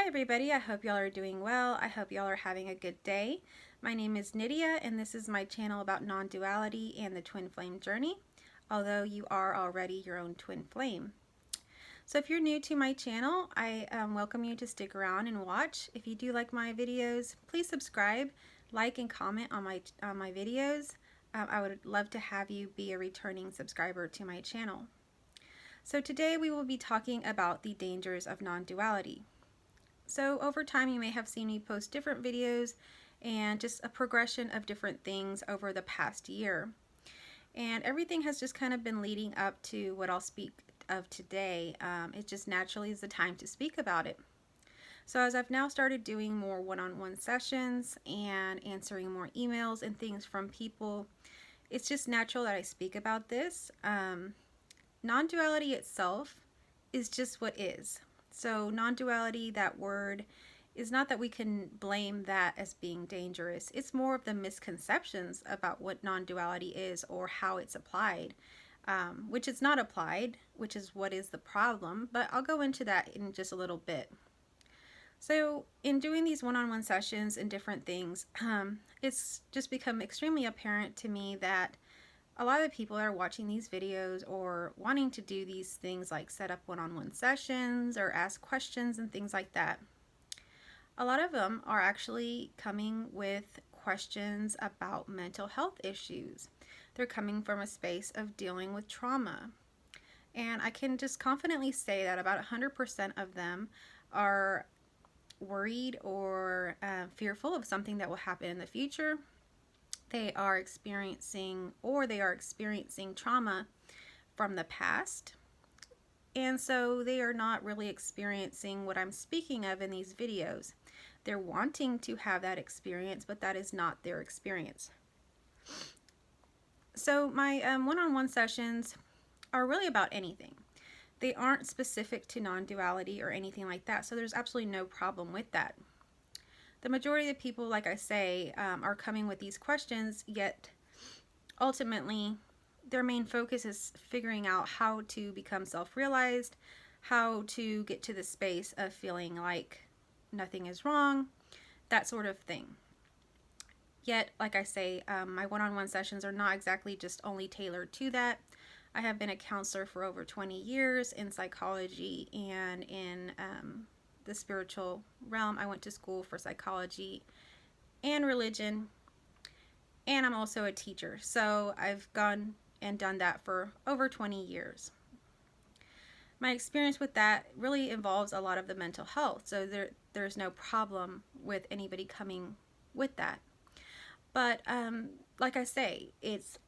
Hi everybody, I hope y'all are doing well. I hope y'all are having a good day. My name is Nydia and this is my channel about non-duality and the twin flame journey, although you are already your own twin flame. So if you're new to my channel, I welcome you to stick around and watch. If you do like my videos, please subscribe, like, and comment on my videos. I would love to have you be a returning subscriber to my channel. So today we will be talking about the dangers of non-duality. So over time you may have seen me post different videos and just a progression of different things over the past year. And everything has just kind of been leading up to what I'll speak of today. It just naturally is the time to speak about it. So as I've now started doing more one-on-one sessions and answering more emails and things from people, it's just natural that I speak about this. Non-duality itself is just what is. So non-duality, that word, is not that we can blame that as being dangerous. It's more of the misconceptions about what non-duality is or how it's applied, which it's not applied, which is what is the problem. But I'll go into that in just a little bit. So in doing these one-on-one sessions and different things, it's just become extremely apparent to me that a lot of the people that are watching these videos or wanting to do these things like set up one-on-one sessions or ask questions and things like that, a lot of them are actually coming with questions about mental health issues. They're coming from a space of dealing with trauma. And I can just confidently say that about 100% of them are worried or fearful of something that will happen in the future. They are experiencing trauma from the past, and so they are not really experiencing what I'm speaking of in these videos. They're wanting to have that experience, but that is not their experience. So my one-on-one sessions are really about anything. They aren't specific to non-duality or anything like that, so there's absolutely no problem with that. The majority of the people, like I say, are coming with these questions, yet ultimately their main focus is figuring out how to become self-realized, how to get to the space of feeling like nothing is wrong, that sort of thing. Yet, like I say, my one-on-one sessions are not exactly just only tailored to that. I have been a counselor for over 20 years in psychology and in the spiritual realm. I went to school for psychology and religion, and I'm also a teacher. So I've gone and done that for over 20 years. My experience with that really involves a lot of the mental health. So there's no problem with anybody coming with that. But like I say, it's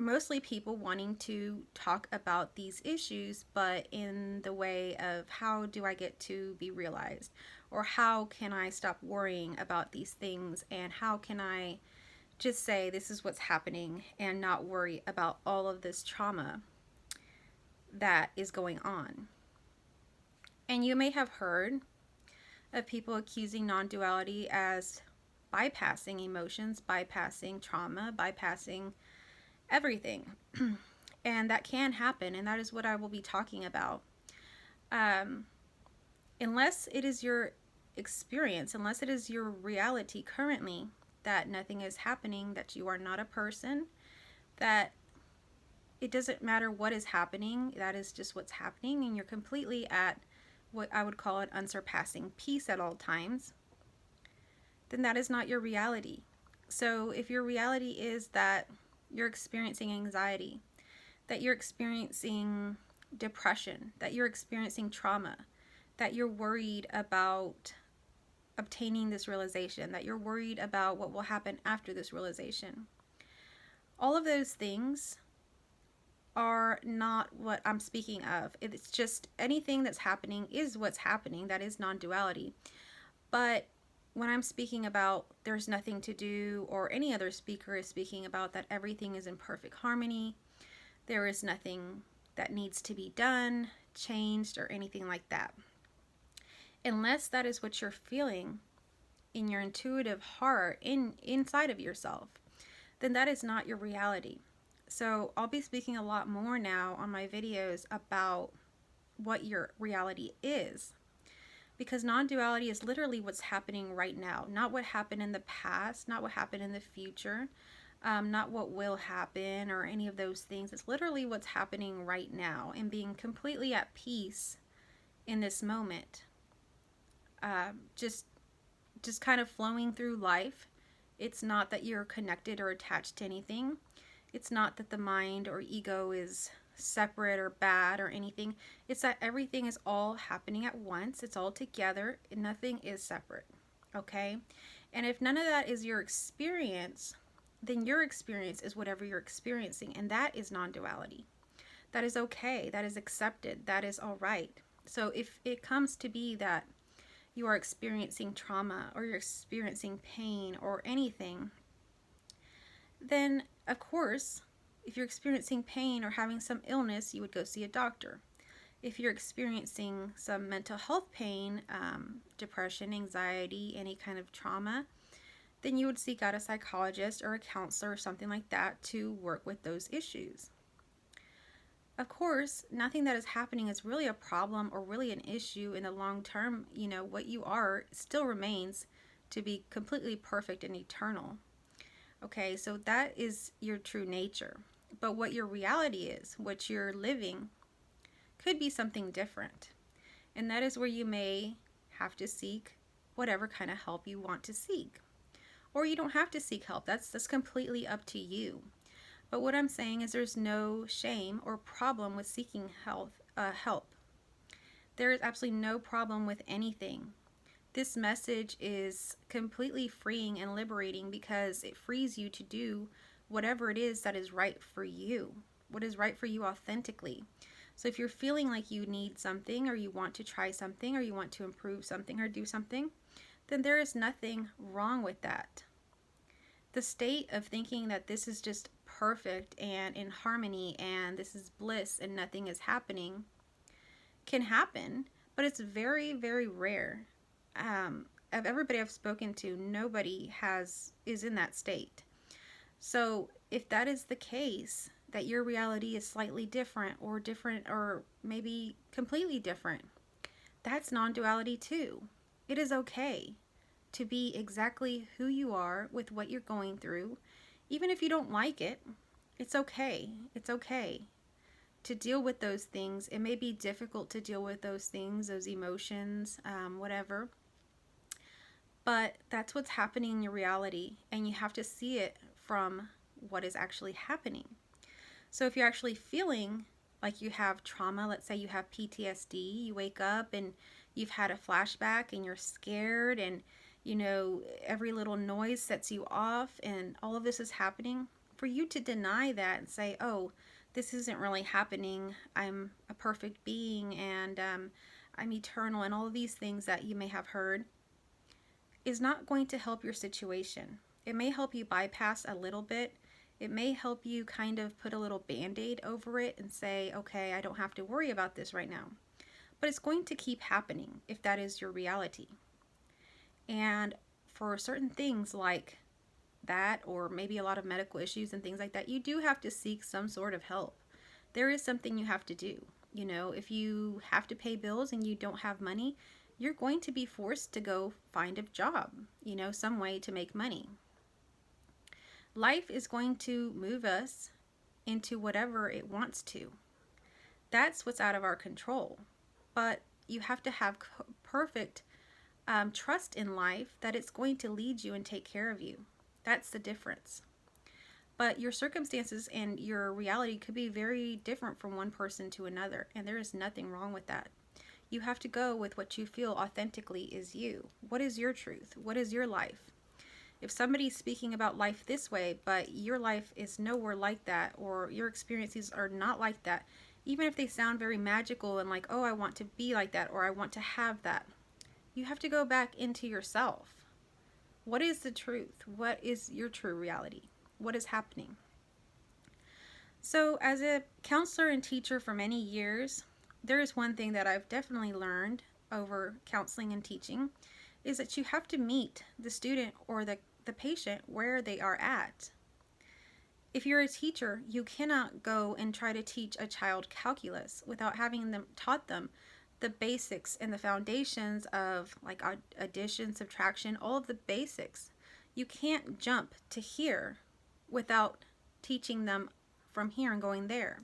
mostly people wanting to talk about these issues, but in the way of how do I get to be realized, or how can I stop worrying about these things, and how can I just say this is what's happening and not worry about all of this trauma that is going on. And you may have heard of people accusing non-duality as bypassing emotions, bypassing trauma, bypassing everything. And that can happen, and that is what I will be talking about. Unless it is your experience, unless it is your reality currently that nothing is happening, that you are not a person, that it doesn't matter what is happening, that is just what's happening, and you're completely at what I would call an unsurpassing peace at all times, then that is not your reality. So if your reality is that you're experiencing anxiety, that you're experiencing depression, that you're experiencing trauma, that you're worried about obtaining this realization, that you're worried about what will happen after this realization, all of those things are not what I'm speaking of. It's just anything that's happening is what's happening. That is non-duality. But when I'm speaking about there's nothing to do, or any other speaker is speaking about that everything is in perfect harmony, there is nothing that needs to be done, changed, or anything like that. Unless that is what you're feeling in your intuitive heart, inside of yourself, then that is not your reality. So I'll be speaking a lot more now on my videos about what your reality is, Because non-duality is literally what's happening right now, not what happened in the past, not what happened in the future, not what will happen or any of those things. It's literally what's happening right now, and being completely at peace in this moment. Just kind of flowing through life. It's not that you're connected or attached to anything. It's not that the mind or ego is separate or bad or anything. It's that everything is all happening at once. It's all together. Nothing is separate. Okay? And if none of that is your experience, then your experience is whatever you're experiencing. And that is non-duality. That is okay. That is accepted. That is all right. So if it comes to be that you are experiencing trauma or you're experiencing pain or anything, then of course, if you're experiencing pain or having some illness, you would go see a doctor. If you're experiencing some mental health pain, depression, anxiety, any kind of trauma, then you would seek out a psychologist or a counselor or something like that to work with those issues. Of course, nothing that is happening is really a problem or really an issue in the long term. You know, what you are still remains to be completely perfect and eternal. Okay, so that is your true nature. But what your reality is, what you're living, could be something different. And that is where you may have to seek whatever kind of help you want to seek. Or you don't have to seek help. That's completely up to you. But what I'm saying is there's no shame or problem with seeking help. There is absolutely no problem with anything. This message is completely freeing and liberating because it frees you to do whatever it is that is right for you, what is right for you authentically. So if you're feeling like you need something, or you want to try something, or you want to improve something or do something, then there is nothing wrong with that. The state of thinking that this is just perfect and in harmony and this is bliss and nothing is happening can happen, but it's very, very rare. Of everybody I've spoken to, nobody is in that state. So if that is the case, that your reality is slightly different or maybe completely different, that's non-duality too. It is okay to be exactly who you are with what you're going through. Even if you don't like it, it's okay. It's okay to deal with those things. It may be difficult to deal with those things, those emotions, whatever. But that's what's happening in your reality, and you have to see it from what is actually happening. So if you're actually feeling like you have trauma, let's say you have PTSD, you wake up and you've had a flashback and you're scared and you know every little noise sets you off and all of this is happening, for you to deny that and say, oh, this isn't really happening, I'm a perfect being and I'm eternal, and all of these things that you may have heard, is not going to help your situation. It may help you bypass a little bit. It may help you kind of put a little band-aid over it and say, okay, I don't have to worry about this right now. But it's going to keep happening if that is your reality. And for certain things like that, or maybe a lot of medical issues and things like that, you do have to seek some sort of help. There is something you have to do. You know, if you have to pay bills and you don't have money, you're going to be forced to go find a job, you know, some way to make money. Life is going to move us into whatever it wants to. That's what's out of our control. But you have to have perfect trust in life that it's going to lead you and take care of you. That's the difference. But your circumstances and your reality could be very different from one person to another, and there is nothing wrong with that. You have to go with what you feel authentically is you. What is your truth? What is your life? If somebody's speaking about life this way, but your life is nowhere like that, or your experiences are not like that, even if they sound very magical and like, oh, I want to be like that, or I want to have that, you have to go back into yourself. What is the truth? What is your true reality? What is happening? So as a counselor and teacher for many years, there is one thing that I've definitely learned over counseling and teaching, is that you have to meet the student or the patient where they are at. If you're a teacher, you cannot go and try to teach a child calculus without having them taught them the basics and the foundations of like addition, subtraction, all of the basics. You can't jump to here without teaching them from here and going there.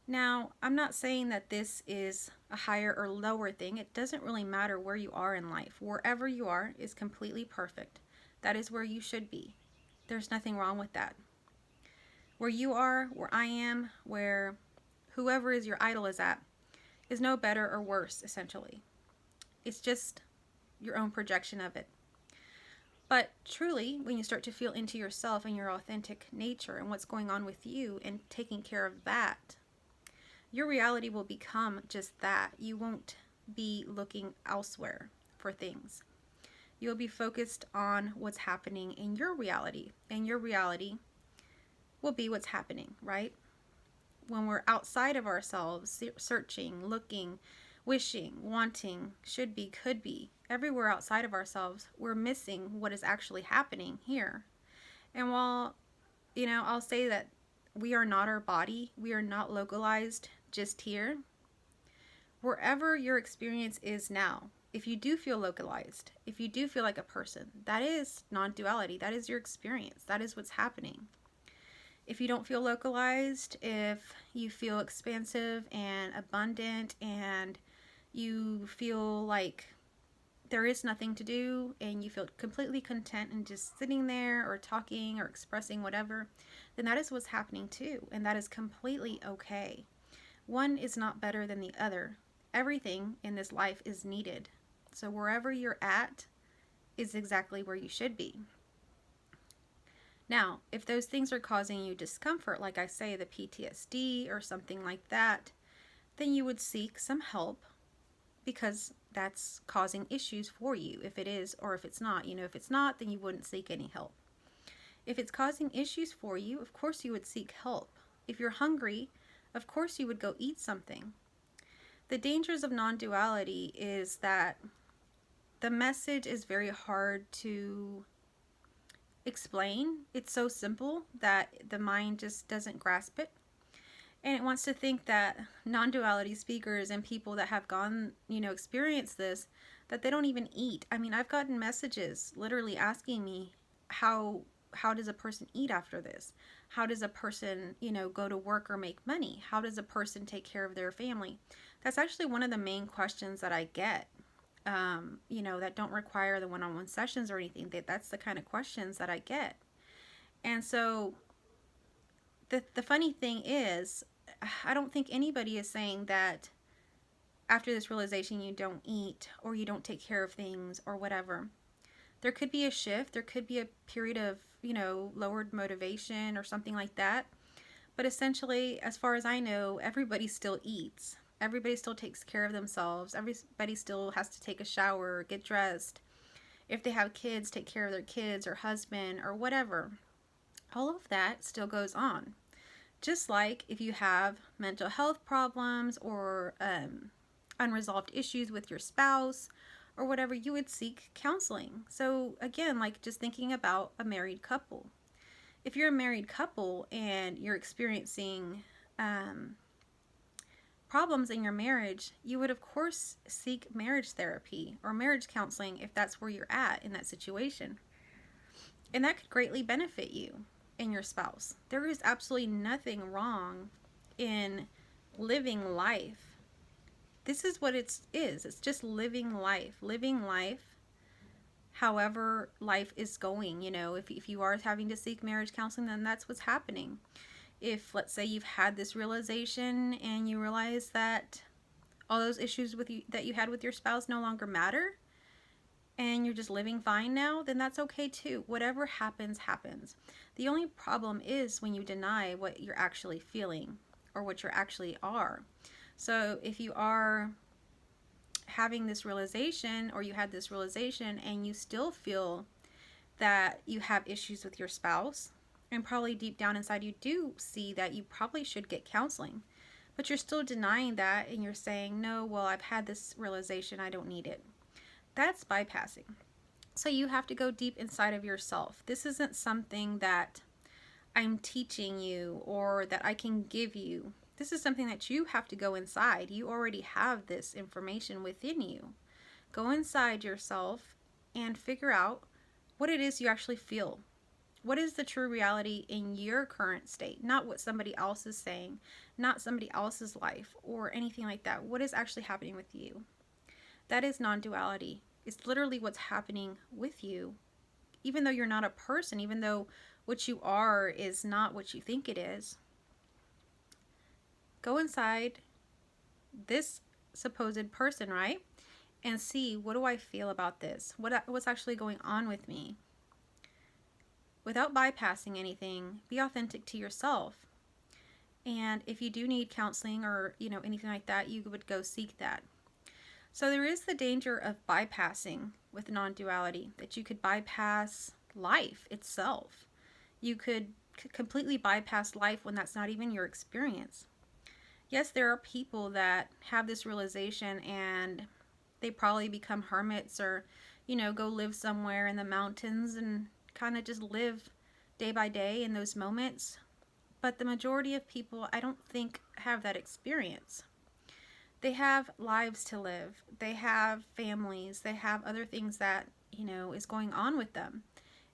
Now, I'm not saying that this is a higher or lower thing. It doesn't really matter where you are in life. Wherever you are is completely perfect. That is where you should be. There's nothing wrong with that. Where you are, where I am, where whoever is your idol is at, is no better or worse, essentially. It's just your own projection of it. But truly, when you start to feel into yourself and your authentic nature and what's going on with you and taking care of that, your reality will become just that. You won't be looking elsewhere for things. You'll be focused on what's happening in your reality, and your reality will be what's happening, right? When we're outside of ourselves, searching, looking, wishing, wanting, should be, could be, everywhere outside of ourselves, we're missing what is actually happening here. And while, I'll say that we are not our body, we are not localized just here. Wherever your experience is now, if you do feel localized, if you do feel like a person, that is non-duality. That is your experience. That is what's happening. If you don't feel localized, if you feel expansive and abundant and you feel like there is nothing to do and you feel completely content and just sitting there or talking or expressing whatever, then that is what's happening too. And that is completely okay. One is not better than the other. Everything in this life is needed. So wherever you're at is exactly where you should be. Now, if those things are causing you discomfort, like I say, the PTSD or something like that, then you would seek some help, because that's causing issues for you, if it is or if it's not. If it's not, then you wouldn't seek any help. If it's causing issues for you, of course you would seek help. If you're hungry, of course you would go eat something. The dangers of non-duality is that the message is very hard to explain. It's so simple that the mind just doesn't grasp it. And it wants to think that non-duality speakers and people that have gone, experienced this, that they don't even eat. I mean, I've gotten messages literally asking me, how does a person eat after this? How does a person, go to work or make money? How does a person take care of their family? That's actually one of the main questions that I get, that don't require the one-on-one sessions or anything. That's the kind of questions that I get. And so the funny thing is, I don't think anybody is saying that after this realization you don't eat or you don't take care of things or whatever. There could be a shift. There could be a period of, lowered motivation or something like that. But essentially, as far as I know, everybody still eats. Everybody still takes care of themselves. Everybody still has to take a shower, get dressed. If they have kids, take care of their kids or husband or whatever. All of that still goes on. Just like if you have mental health problems or unresolved issues with your spouse or whatever, you would seek counseling. So again, like just thinking about a married couple. If you're a married couple and you're experiencing problems in your marriage, you would of course seek marriage therapy or marriage counseling if that's where you're at in that situation. And that could greatly benefit you and your spouse. There is absolutely nothing wrong in living life. This is what it is. It's just living life. Living life however life is going. If you are having to seek marriage counseling, then that's what's happening. If, let's say, you've had this realization and you realize that all those issues that you had with your spouse no longer matter, and you're just living fine now, then that's okay too. Whatever happens, happens. The only problem is when you deny what you're actually feeling or what you actually are. So if you are having this realization, or you had this realization, and you still feel that you have issues with your spouse, and probably deep down inside you do see that you probably should get counseling, but you're still denying that and you're saying, no, well, I've had this realization, I don't need it. That's bypassing. So you have to go deep inside of yourself. This isn't something that I'm teaching you or that I can give you. This is something that you have to go inside. You already have this information within you. Go inside yourself and figure out what it is you actually feel. What is the true reality in your current state? Not what somebody else is saying, not somebody else's life or anything like that. What is actually happening with you? That is non-duality. It's literally what's happening with you. Even though you're not a person, even though what you are is not what you think it is, go inside this supposed person, right? And see, what do I feel about this? What's actually going on with me? Without bypassing anything, be authentic to yourself. And if you do need counseling or, anything like that, you would go seek that. So there is the danger of bypassing with non-duality, that you could bypass life itself. You could completely bypass life when that's not even your experience. Yes, there are people that have this realization and they probably become hermits or, go live somewhere in the mountains and kind of just live day by day in those moments. But the majority of people, I don't think, have that experience. They have lives to live. They have families. They have other things that, is going on with them.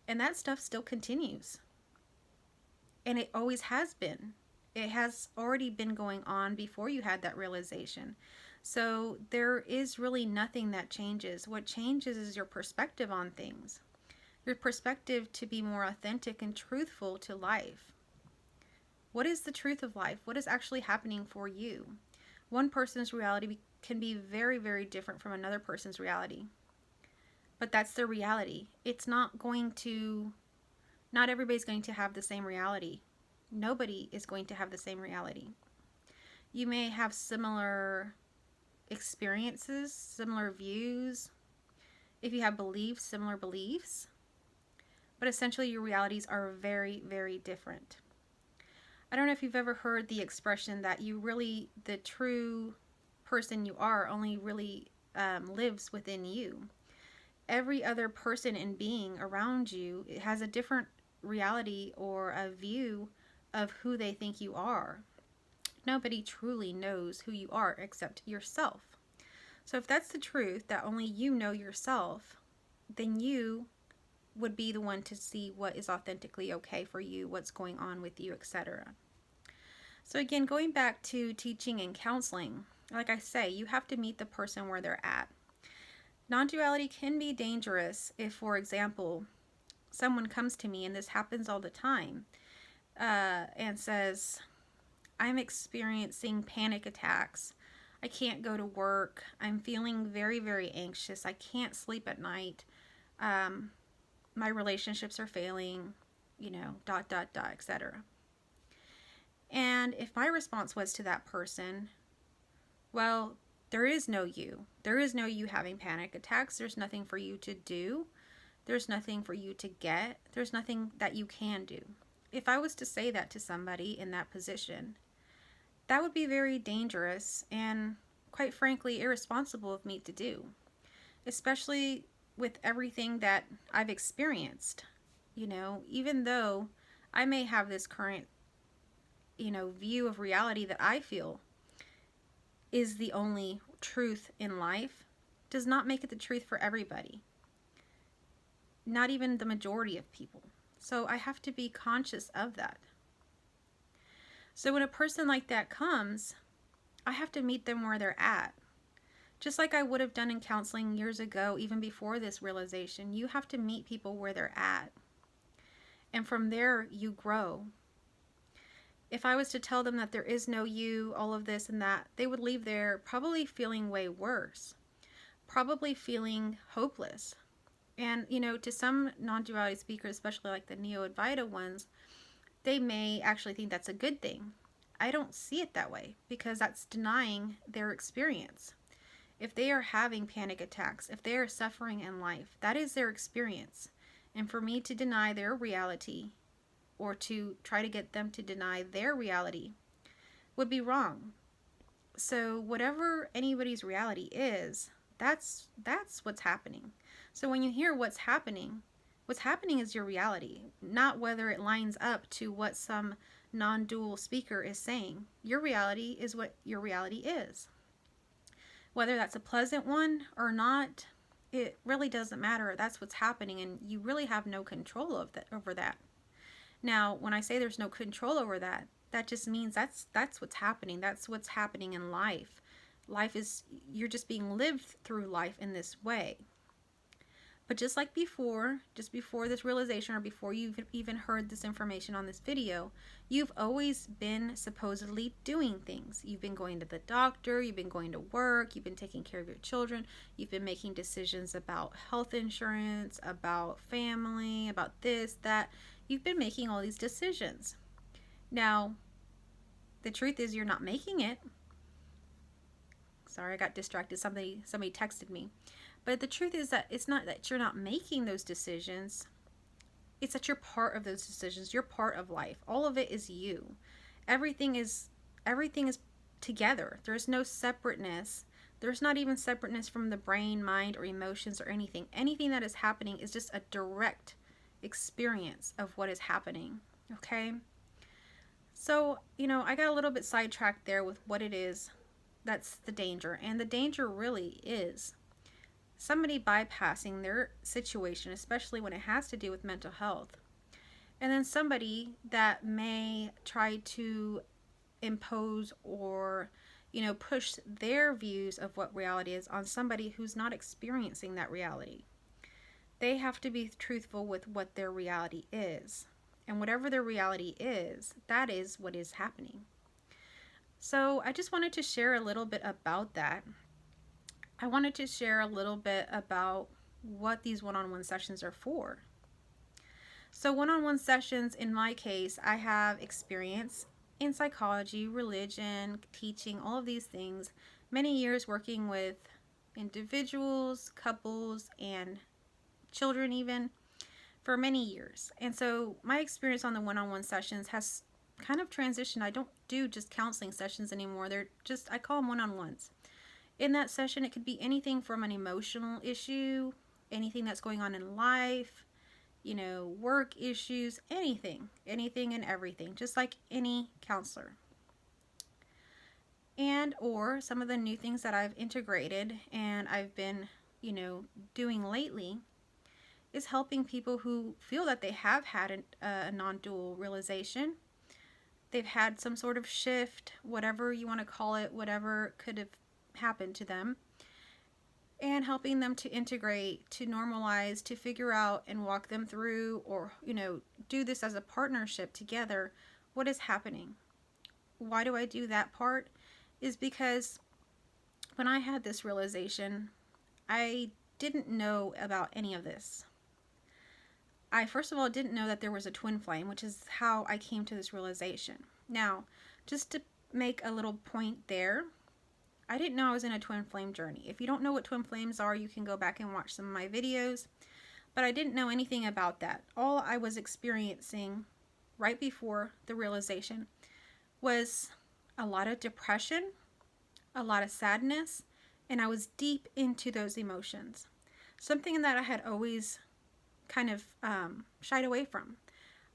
And that stuff still continues. And it always has been. It has already been going on before you had that realization. So there is really nothing that changes. What changes is your perspective on things. Your perspective to be more authentic and truthful to life. What is the truth of life? What is actually happening for you? One person's reality can be very, very different from another person's reality. But that's their reality. Not everybody's going to have the same reality. Nobody is going to have the same reality. You may have similar experiences, similar views. If you have beliefs, similar beliefs. But essentially your realities are very, very different. I don't know if you've ever heard the expression that the true person you are only really lives within you. Every other person and being around you has a different reality or a view of who they think you are. Nobody truly knows who you are except yourself. So if that's the truth, that only you know yourself, then you would be the one to see what is authentically okay for you, what's going on with you, etc. So again, going back to teaching and counseling, like I say, you have to meet the person where they're at. Non-duality can be dangerous if, for example, someone comes to me, and this happens all the time, and says, I'm experiencing panic attacks. I can't go to work. I'm feeling very, very anxious. I can't sleep at night. My relationships are failing, etc. And if my response was to that person, well, there is no you. There is no you having panic attacks. There's nothing for you to do. There's nothing for you to get. There's nothing that you can do. If I was to say that to somebody in that position, that would be very dangerous and, quite frankly, irresponsible of me to do, especially with everything that I've experienced. Even though I may have this current, view of reality that I feel is the only truth in life, does not make it the truth for everybody. Not even the majority of people. So I have to be conscious of that. So when a person like that comes, I have to meet them where they're at. Just like I would have done in counseling years ago, even before this realization, you have to meet people where they're at. And from there, you grow. If I was to tell them that there is no you, all of this and that, they would leave there probably feeling way worse. Probably feeling hopeless. And, to some non-duality speakers, especially like the Neo-Advaita ones, they may actually think that's a good thing. I don't see it that way, because that's denying their experience. If they are having panic attacks, if they are suffering in life, that is their experience. And for me to deny their reality, or to try to get them to deny their reality, would be wrong. So whatever anybody's reality is, that's what's happening. So when you hear what's happening is your reality, not whether it lines up to what some non-dual speaker is saying. Your reality is what your reality is. Whether that's a pleasant one or not, it really doesn't matter. That's what's happening, and you really have no control over that. Now, when I say there's no control over that, that just means that's what's happening. That's what's happening in life. Life is, you're just being lived through life in this way. But just like before, just before this realization, or before you've even heard this information on this video, you've always been supposedly doing things. You've been going to the doctor, you've been going to work, you've been taking care of your children, you've been making decisions about health insurance, about family, about this, that. You've been making all these decisions. Now, the truth is you're not making it. Sorry, I got distracted. Somebody texted me. But the truth is that it's not that you're not making those decisions. It's that you're part of those decisions. You're part of life. All of it is you. Everything is together. There's no separateness. There's not even separateness from the brain, mind, or emotions or anything. Anything that is happening is just a direct experience of what is happening. Okay? So, I got a little bit sidetracked there with what it is that's the danger. And the danger really is somebody bypassing their situation, especially when it has to do with mental health. And then somebody that may try to impose or, push their views of what reality is on somebody who's not experiencing that reality. They have to be truthful with what their reality is. And whatever their reality is, that is what is happening. So I just wanted to share a little bit about that. I wanted to share a little bit about what these one-on-one sessions are for. So one-on-one sessions, in my case, I have experience in psychology, religion, teaching, all of these things. Many years working with individuals, couples, and children even, for many years. And so my experience on the one-on-one sessions has kind of transitioned. I don't do just counseling sessions anymore. I call them one-on-ones. In that session, it could be anything from an emotional issue, anything that's going on in life, work issues, anything and everything, just like any counselor. And or some of the new things that I've integrated and I've been, doing lately is helping people who feel that they have had a non-dual realization. They've had some sort of shift, whatever you want to call it, whatever could have happened to them, and helping them to integrate, to normalize, to figure out and walk them through, or do this as a partnership together. What is happening? Why do I do that part? Is because when I had this realization, I didn't know about any of this. I first of all didn't know that there was a twin flame, which is how I came to this realization. Now, just to make a little point there, I didn't know I was in a twin flame journey. If you don't know what twin flames are, you can go back and watch some of my videos. But I didn't know anything about that. All I was experiencing right before the realization was a lot of depression, a lot of sadness, and I was deep into those emotions. Something that I had always kind of shied away from.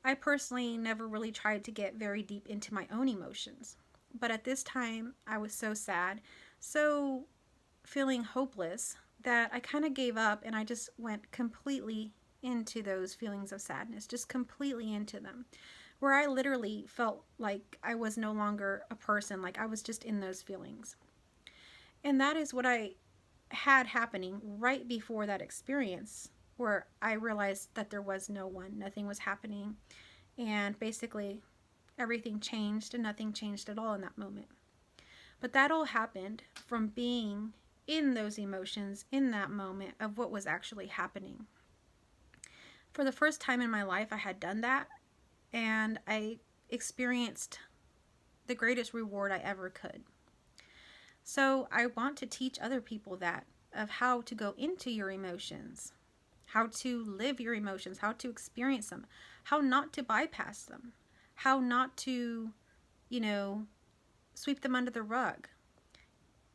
I personally never really tried to get very deep into my own emotions. But at this time, I was so sad, so feeling hopeless, that I kind of gave up and I just went completely into those feelings of sadness, just completely into them, where I literally felt like I was no longer a person, like I was just in those feelings. And that is what I had happening right before that experience, where I realized that there was no one, nothing was happening, and basically everything changed and nothing changed at all in that moment. But that all happened from being in those emotions in that moment of what was actually happening. For the first time in my life, I had done that, and I experienced the greatest reward I ever could. So I want to teach other people that, of how to go into your emotions, how to live your emotions, how to experience them, how not to bypass them, how not to, sweep them under the rug.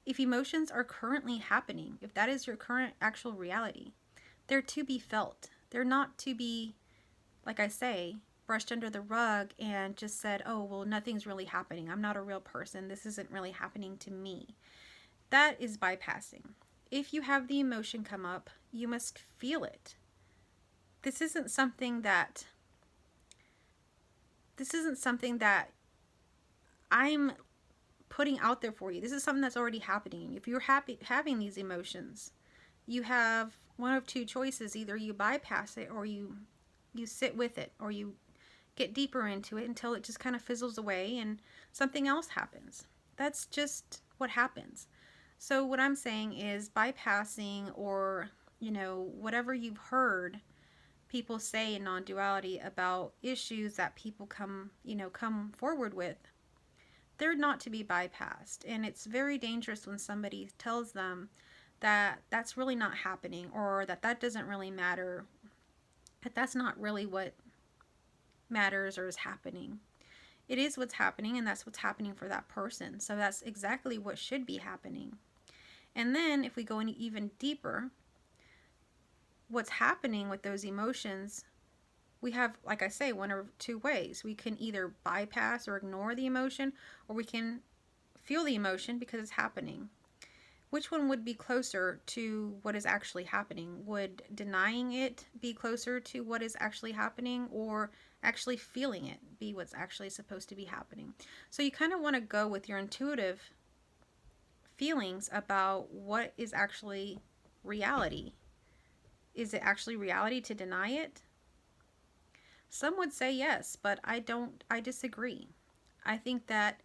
If emotions are currently happening, if that is your current actual reality, they're to be felt. They're not to be, like I say, brushed under the rug and just said, oh, well, nothing's really happening. I'm not a real person. This isn't really happening to me. That is bypassing. If you have the emotion come up, you must feel it. This isn't something that I'm putting out there for you. This is something that's already happening. If you're having these emotions, you have one of two choices. Either you bypass it, or you sit with it, or you get deeper into it until it just kind of fizzles away and something else happens. That's just what happens. So what I'm saying is bypassing, or whatever you've heard people say in non-duality about issues that people come forward with, they're not to be bypassed. And it's very dangerous when somebody tells them that that's really not happening, or that doesn't really matter, that that's not really what matters or is happening. It is what's happening, and that's what's happening for that person. So that's exactly what should be happening. And then if we go in even deeper, what's happening with those emotions, we have, like I say, one or two ways. We can either bypass or ignore the emotion, or we can feel the emotion because it's happening. Which one would be closer to what is actually happening? Would denying it be closer to what is actually happening, or actually feeling it be what's actually supposed to be happening? So you kind of want to go with your intuitive feelings about what is actually reality. Is it actually reality to deny it? Some would say yes, but I disagree. I think that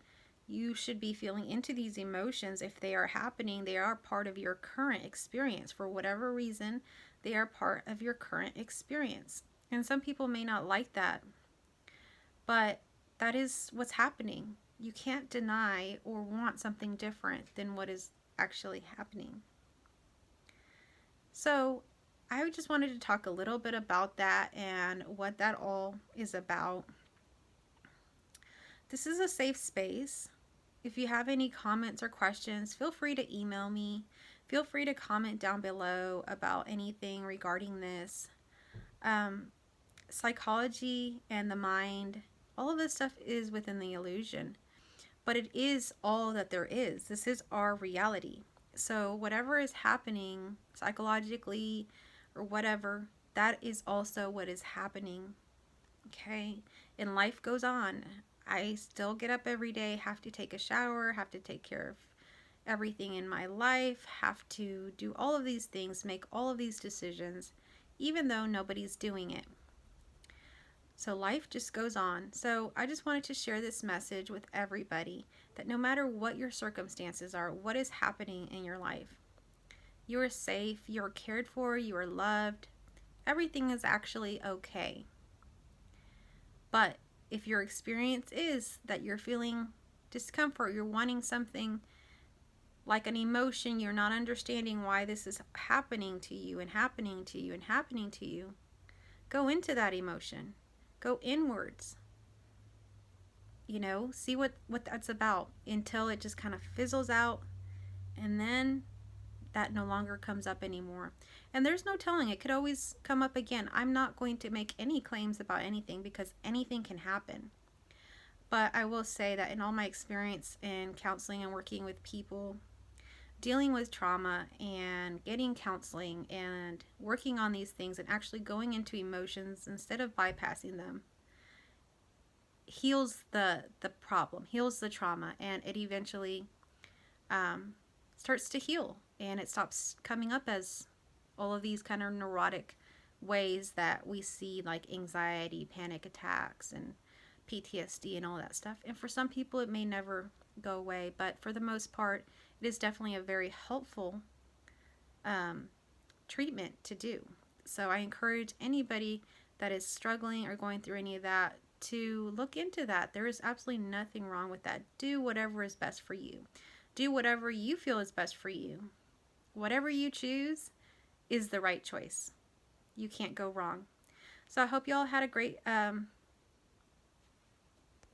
you should be feeling into these emotions. If they are happening, they are part of your current experience. For whatever reason, they are part of your current experience. And some people may not like that, but that is what's happening. You can't deny or want something different than what is actually happening. So I just wanted to talk a little bit about that and what that all is about. This is a safe space. If you have any comments or questions, feel free to email me. Feel free to comment down below about anything regarding this. Psychology and the mind, all of this stuff is within the illusion, but it is all that there is. This is our reality. So whatever is happening psychologically or whatever, that is also what is happening. Okay? And life goes on. I still get up every day, have to take a shower, have to take care of everything in my life, have to do all of these things, make all of these decisions, even though nobody's doing it. So life just goes on. So I just wanted to share this message with everybody, that no matter what your circumstances are, what is happening in your life, you are safe, you are cared for, you are loved. Everything is actually okay. But if your experience is that you're feeling discomfort, you're wanting something like an emotion, you're not understanding why this is happening to you and happening to you and happening to you, go into that emotion. Go inwards. See what that's about until it just kind of fizzles out, and then that no longer comes up anymore. And there's no telling, it could always come up again. I'm not going to make any claims about anything because anything can happen. But I will say that in all my experience in counseling and working with people dealing with trauma and getting counseling and working on these things and actually going into emotions instead of bypassing them, heals the problem, heals the trauma, and it eventually starts to heal, and it stops coming up as all of these kind of neurotic ways that we see, like anxiety, panic attacks, and PTSD and all that stuff. And for some people it may never go away, but for the most part it is definitely a very helpful treatment to do. So I encourage anybody that is struggling or going through any of that to look into that. There is absolutely nothing wrong with that. Do whatever is best for you. Do whatever you feel is best for you. Whatever you choose is the right choice. You can't go wrong. So I hope you all had a great